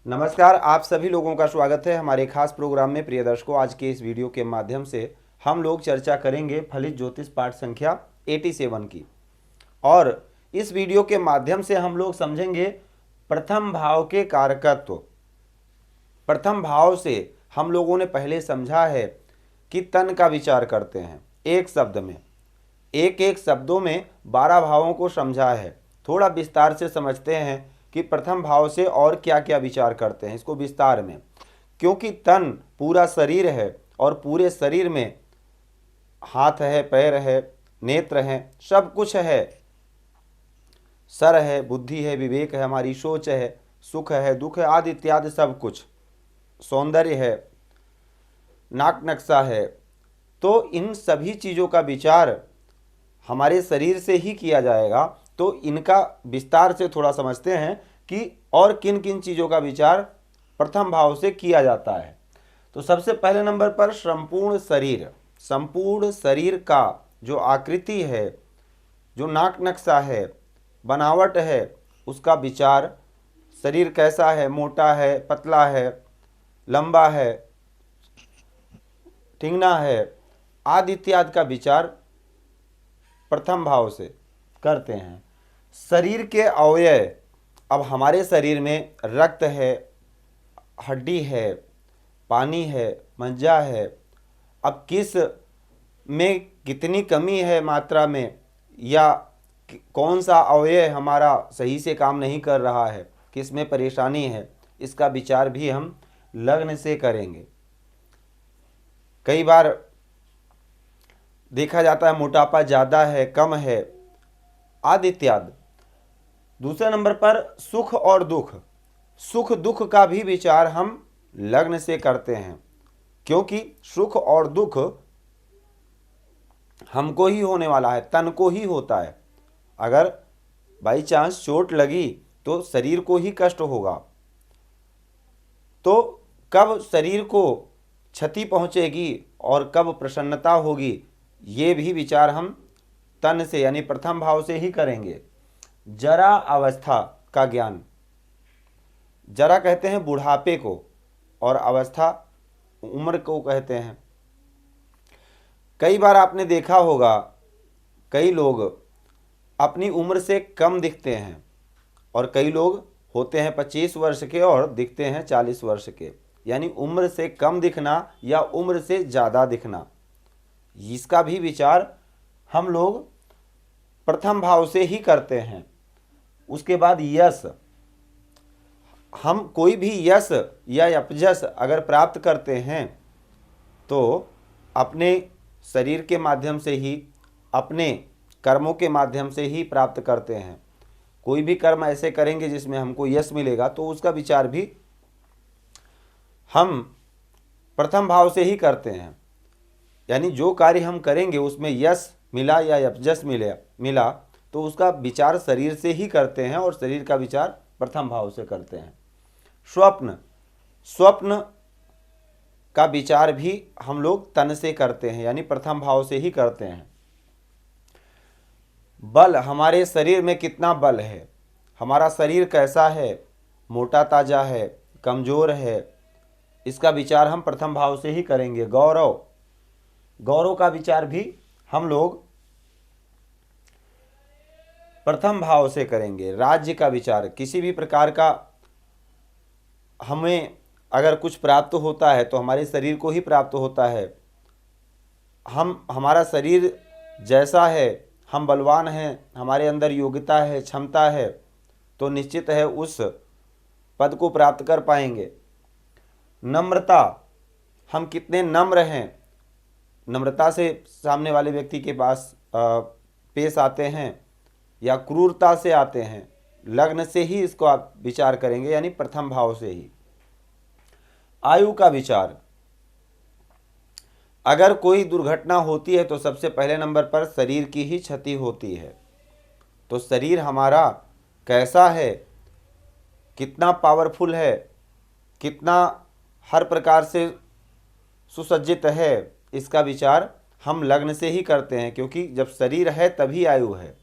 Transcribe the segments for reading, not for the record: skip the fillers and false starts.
नमस्कार, आप सभी लोगों का स्वागत है हमारे खास प्रोग्राम में। प्रिय दर्शकों, आज के इस वीडियो के माध्यम से हम लोग चर्चा करेंगे फलित ज्योतिष पाठ संख्या 87 की। और इस वीडियो के माध्यम से हम लोग समझेंगे प्रथम भाव के कारकत्व। प्रथम भाव से हम लोगों ने पहले समझा है कि तन का विचार करते हैं एक शब्द में, एक एक शब्दों में 12 भावों को समझा है। थोड़ा विस्तार से समझते हैं कि प्रथम भाव से और क्या क्या विचार करते हैं इसको विस्तार में, क्योंकि तन पूरा शरीर है और पूरे शरीर में हाथ है, पैर है, नेत्र हैं, सब कुछ है। सर है, बुद्धि है, विवेक है, हमारी सोच है, सुख है, दुख है, आदि इत्यादि सब कुछ, सौंदर्य है, नाक नक्शा है। तो इन सभी चीज़ों का विचार हमारे शरीर से ही किया जाएगा। तो इनका विस्तार से थोड़ा समझते हैं कि और किन किन चीज़ों का विचार प्रथम भाव से किया जाता है। तो सबसे पहले नंबर पर संपूर्ण शरीर। संपूर्ण शरीर का जो आकृति है, जो नाक नक्शा है, बनावट है, उसका विचार, शरीर कैसा है, मोटा है, पतला है, लंबा है, ठिंगना है, आदि इत्यादि का विचार प्रथम भाव से करते हैं। शरीर के अवयव, अब हमारे शरीर में रक्त है, हड्डी है, पानी है, मज्जा है। अब किस में कितनी कमी है मात्रा में, या कौन सा अवयव हमारा सही से काम नहीं कर रहा है, किस में परेशानी है, इसका विचार भी हम लग्न से करेंगे। कई बार देखा जाता है मोटापा ज़्यादा है, कम है, आदि इत्यादि। दूसरे नंबर पर सुख और दुख। सुख दुख का भी विचार हम लग्न से करते हैं, क्योंकि सुख और दुख हमको ही होने वाला है, तन को ही होता है। अगर बाई चांस चोट लगी तो शरीर को ही कष्ट होगा। तो कब शरीर को क्षति पहुंचेगी और कब प्रसन्नता होगी, ये भी विचार हम तन से यानी प्रथम भाव से ही करेंगे। जरा अवस्था का ज्ञान। जरा कहते हैं बुढ़ापे को और अवस्था उम्र को कहते हैं। कई बार आपने देखा होगा कई लोग अपनी उम्र से कम दिखते हैं और कई लोग होते हैं 25 वर्ष के और दिखते हैं 40 वर्ष के, यानी उम्र से कम दिखना या उम्र से ज़्यादा दिखना, इसका भी विचार हम लोग प्रथम भाव से ही करते हैं। उसके बाद यश। हम कोई भी यश या अपजश अगर प्राप्त करते हैं तो अपने शरीर के माध्यम से ही, अपने कर्मों के माध्यम से ही प्राप्त करते हैं। कोई भी कर्म ऐसे करेंगे जिसमें हमको यश मिलेगा तो उसका विचार भी हम प्रथम भाव से ही करते हैं। यानी जो कार्य हम करेंगे उसमें यश मिला या अपजश मिला तो उसका विचार शरीर से ही करते हैं और शरीर का विचार प्रथम भाव से करते हैं। स्वप्न। स्वप्न का विचार भी हम लोग तन से करते हैं, यानी प्रथम भाव से ही करते हैं। बल, हमारे शरीर में कितना बल है, हमारा शरीर कैसा है, मोटा ताजा है, कमज़ोर है, इसका विचार हम प्रथम भाव से ही करेंगे। गौरव। गौरव का विचार भी हम लोग प्रथम भाव से करेंगे। राज्य का विचार, किसी भी प्रकार का हमें अगर कुछ प्राप्त होता है तो हमारे शरीर को ही प्राप्त होता है। हमारा शरीर जैसा है, हम बलवान हैं, हमारे अंदर योग्यता है, क्षमता है, तो निश्चित है उस पद को प्राप्त कर पाएंगे। नम्रता, हम कितने नम्र हैं, नम्रता से सामने वाले व्यक्ति के पास पेश आते हैं या क्रूरता से आते हैं, लग्न से ही इसको आप विचार करेंगे, यानी प्रथम भाव से ही। आयु का विचार। अगर कोई दुर्घटना होती है तो सबसे पहले नंबर पर शरीर की ही क्षति होती है। तो शरीर हमारा कैसा है, कितना पावरफुल है, कितना हर प्रकार से सुसज्जित है, इसका विचार हम लग्न से ही करते हैं, क्योंकि जब शरीर है तभी आयु है।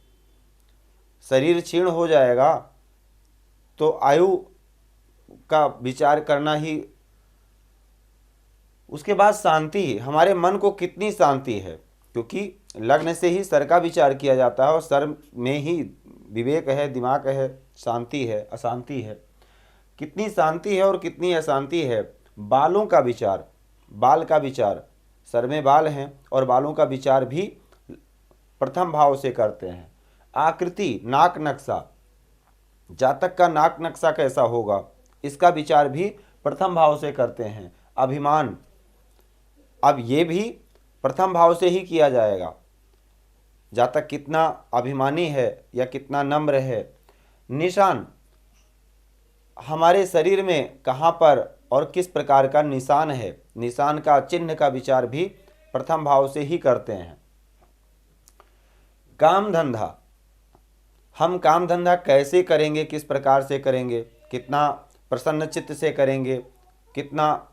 शरीर क्षीण हो जाएगा तो आयु का विचार करना ही। उसके बाद शांति, हमारे मन को कितनी शांति है, क्योंकि लग्न से ही सर का विचार किया जाता है और सर में ही विवेक है, दिमाग है, शांति है, अशांति है। कितनी शांति है और कितनी अशांति है। बालों का विचार, बाल का विचार, सर में बाल हैं और बालों का विचार भी प्रथम भाव से करते हैं। आकृति, नाक नक्शा, जातक का नाक नक्शा कैसा होगा, इसका विचार भी प्रथम भाव से करते हैं। अभिमान, अब ये भी प्रथम भाव से ही किया जाएगा, जातक कितना अभिमानी है या कितना नम्र है। निशान, हमारे शरीर में कहाँ पर और किस प्रकार का निशान है, निशान का चिन्ह का विचार भी प्रथम भाव से ही करते हैं। काम धंधा, हम काम धंधा कैसे करेंगे, किस प्रकार से करेंगे, कितना प्रसन्न चित्त से करेंगे, कितना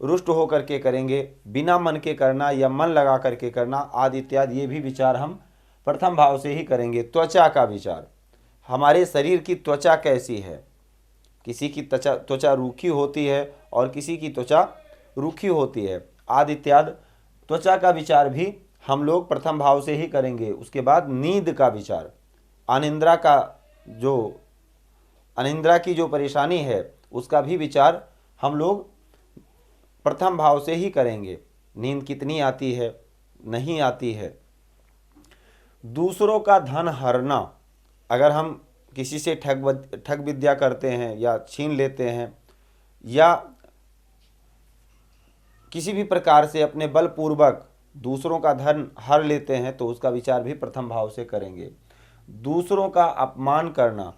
रुष्ट होकर के करेंगे, बिना मन के करना या मन लगा करके करना आदि इत्यादि, ये भी विचार हम प्रथम भाव से ही करेंगे। त्वचा का विचार, हमारे शरीर की त्वचा कैसी है, किसी की त्वचा रूखी होती है और किसी की त्वचा रूखी होती है आदि इत्यादि, त्वचा का विचार भी हम लोग प्रथम भाव से ही करेंगे। उसके बाद नींद का विचार, अनिद्रा की जो परेशानी है उसका भी विचार हम लोग प्रथम भाव से ही करेंगे। नींद कितनी आती है, नहीं आती है। दूसरों का धन हरना, अगर हम किसी से ठग विद्या करते हैं या छीन लेते हैं या किसी भी प्रकार से अपने बलपूर्वक दूसरों का धन हर लेते हैं तो उसका विचार भी प्रथम भाव से करेंगे। दूसरों का अपमान करना,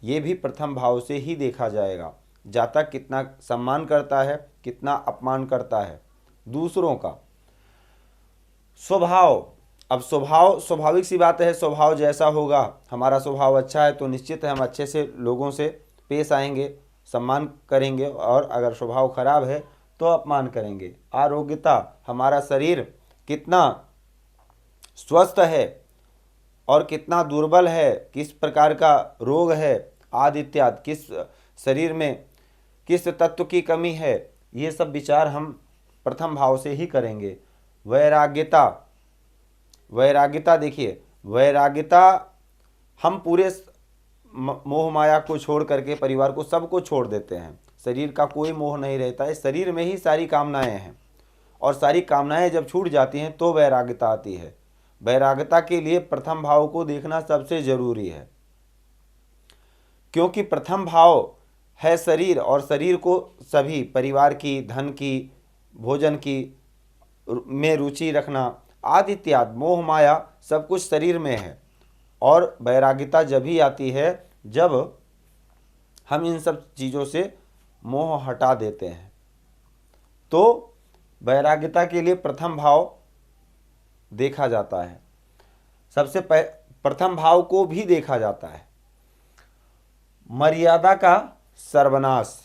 ये भी प्रथम भाव से ही देखा जाएगा, जातक कितना सम्मान करता है, कितना अपमान करता है दूसरों का। स्वभाव, अब स्वभाव स्वाभाविक सी बात है, स्वभाव जैसा होगा, हमारा स्वभाव अच्छा है तो निश्चित है हम अच्छे से लोगों से पेश आएंगे, सम्मान करेंगे, और अगर स्वभाव खराब है तो अपमान करेंगे। आरोग्यता, हमारा शरीर कितना स्वस्थ है और कितना दुर्बल है, किस प्रकार का रोग है आदि इत्यादि, किस शरीर में किस तत्व की कमी है, ये सब विचार हम प्रथम भाव से ही करेंगे। वैराग्यता, वैराग्यता देखिए, वैराग्यता हम पूरे मोह माया को छोड़ करके, परिवार को, सबको छोड़ देते हैं, शरीर का कोई मोह नहीं रहता है, शरीर में ही सारी कामनाएं हैं और सारी कामनाएं जब छूट जाती हैं तो वैराग्यता आती है। वैराग्यता के लिए प्रथम भाव को देखना सबसे जरूरी है, क्योंकि प्रथम भाव है शरीर और शरीर को सभी परिवार की, धन की, भोजन की में रुचि रखना आदि इत्यादि, मोह माया सब कुछ शरीर में है। और वैराग्यता जब ही आती है जब हम इन सब चीज़ों से मोह हटा देते हैं। तो वैराग्यता के लिए प्रथम भाव देखा जाता है, सबसे प्रथम भाव को भी देखा जाता है। मर्यादा का सर्वनाश,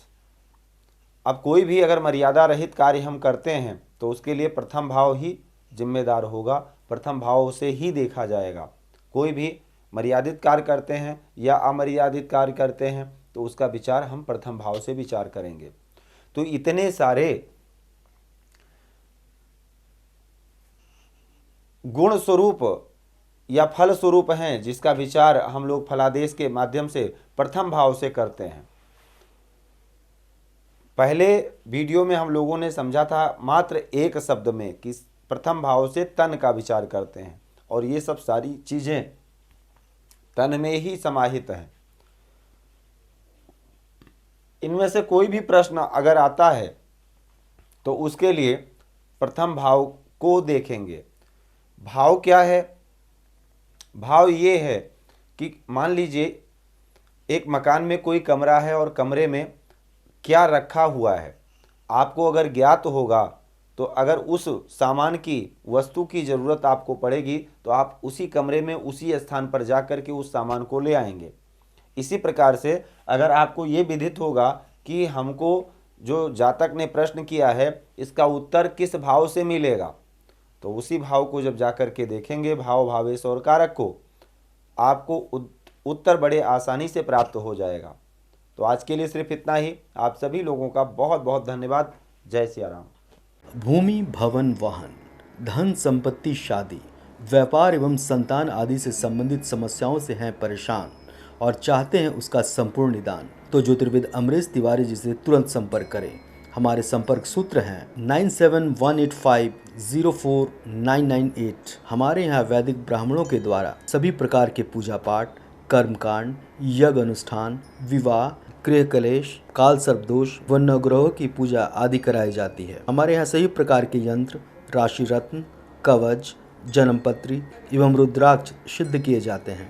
अब कोई भी अगर मर्यादा रहित कार्य हम करते हैं तो उसके लिए प्रथम भाव ही जिम्मेदार होगा, प्रथम भाव से ही देखा जाएगा। कोई भी मर्यादित कार्य करते हैं या अमर्यादित कार्य करते हैं तो उसका विचार हम प्रथम भाव से विचार करेंगे। तो इतने सारे गुण स्वरूप या फल स्वरूप हैं जिसका विचार हम लोग फलादेश के माध्यम से प्रथम भाव से करते हैं। पहले वीडियो में हम लोगों ने समझा था मात्र एक शब्द में कि प्रथम भाव से तन का विचार करते हैं, और ये सब सारी चीजें तन में ही समाहित हैं। इनमें से कोई भी प्रश्न अगर आता है तो उसके लिए प्रथम भाव को देखेंगे। भाव क्या है? भाव ये है कि मान लीजिए एक मकान में कोई कमरा है और कमरे में क्या रखा हुआ है, आपको अगर ज्ञात होगा तो अगर उस सामान की, वस्तु की ज़रूरत आपको पड़ेगी तो आप उसी कमरे में, उसी स्थान पर जा कर के उस सामान को ले आएंगे। इसी प्रकार से अगर आपको ये विदित होगा कि हमको जो जातक ने प्रश्न किया है इसका उत्तर किस भाव से मिलेगा, तो उसी भाव को जब जा कर के देखेंगे, भाव, भावेश और कारक को, आपको उत्तर बड़े आसानी से प्राप्त हो जाएगा। तो आज के लिए सिर्फ इतना ही। आप सभी लोगों का बहुत बहुत धन्यवाद। जय सिया राम। भूमि, भवन, वाहन, धन, संपत्ति, शादी, व्यापार एवं संतान आदि से संबंधित समस्याओं से हैं परेशान और चाहते हैं उसका संपूर्ण निदान, तो ज्योतिर्विद अमरीश तिवारी जी से तुरंत संपर्क करें। हमारे संपर्क सूत्र हैं 9718504998। हमारे यहाँ वैदिक ब्राह्मणों के द्वारा सभी प्रकार के पूजा पाठ, कर्मकांड, यज्ञ अनुष्ठान, विवाह, गृह कलेश, काल सर्पदोष व नवग्रहों की पूजा आदि कराई जाती है। हमारे यहाँ सभी प्रकार के यंत्र, राशि रत्न, कवच, जन्मपत्री एवं रुद्राक्ष सिद्ध किए जाते हैं।